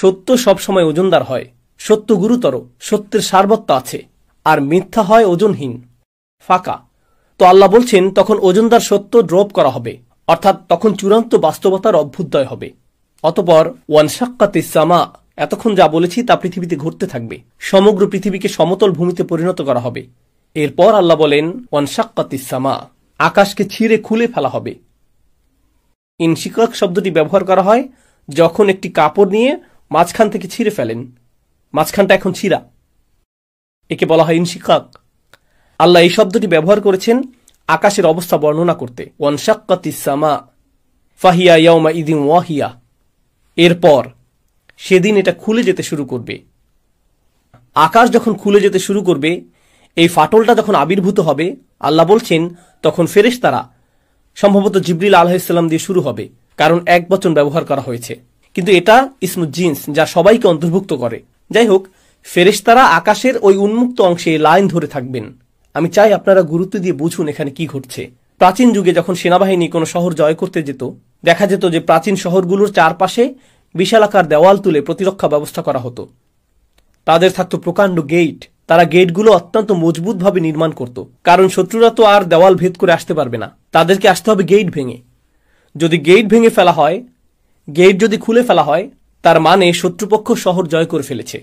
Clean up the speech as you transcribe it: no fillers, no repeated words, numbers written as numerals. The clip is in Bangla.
সত্য সবসময় ওজনদার হয়, সত্য গুরুতর, সত্যের সারবত্তা আছে, আর মিথ্যা হয় ওজনহীন, ফাঁকা। তো আল্লাহ বলছেন তখন ওজনদার সত্য ড্রপ করা হবে, অর্থাৎ তখন চূড়ান্ত বাস্তবতার অভ্যুদয় হবে। অতঃপর ওয়ানশাক্কাতিস সামা, এতক্ষণ যা বলেছি তা পৃথিবীতে ঘটতে থাকবে, সমগ্র পৃথিবীকে সমতল ভূমিতে পরিণত করা হবে। এরপর আল্লাহ বলেন ওয়ানশাক্কাতিস সামা, আকাশকে ছিঁড়ে খুলে ফেলা হবে। ইনশিকাক শব্দটি ব্যবহার করা হয় যখন একটি কাপড় নিয়ে মাঝখান থেকে ছিঁড়ে ফেলেন, মাঝখানটা এখন ছিঁড়া, একে বলা হয় ইনশিকাক। আল্লাহ এই শব্দটি ব্যবহার করেছেন আকাশের অবস্থা বর্ণনা করতে, ওয়ানশাক্কাতিস সামা ফাহিয়া ইয়াউমা ইদিন ওয়াহিয়া। এরপর সেদিন এটা খুলে যেতে শুরু করবে। আকাশ যখন খুলে যেতে শুরু করবে, এই ফাটলটা যখন আবির্ভূত হবে, আল্লাহ বলছেন তখন ফেরেশতারা, সম্ভবত জিবরিল আলাইহিসসালাম দিয়ে শুরু হবে, কারণ এক বচন ব্যবহার করা হয়েছে, কিন্তু এটা ইসমুল জিন্স, যা সবাইকে অন্তর্ভুক্ত করে। যাই হোক, ফেরেশতারা আকাশের ওই উন্মুক্ত অংশে লাইন ধরে থাকবেন। আমি চাই আপনারা গুরুত্ব দিয়ে বুঝুন এখানে কি ঘটছে। প্রাচীন যুগে যখন সেনাবাহিনী কোনো শহর জয় করতে যেত, দেখা যেত যে প্রাচীন শহরগুলোর চারপাশে বিশালাকার দেওয়াল তুলে প্রতিরক্ষা ব্যবস্থা করা হতো। তাদের থাকতো প্রকাণ্ড গেট, তারা গেটগুলো অত্যন্ত মজবুতভাবে নির্মাণ করত, কারণ শত্রুরা তো আর দেওয়াল ভেদ করে আসতে পারবে না, তাদেরকে আসতে হবে গেট ভেঙে। যদি গেট ভেঙে ফেলা হয়, গেট যদি খুলে ফেলা হয়, তার মানে শত্রুপক্ষ শহর জয় করে ফেলেছে।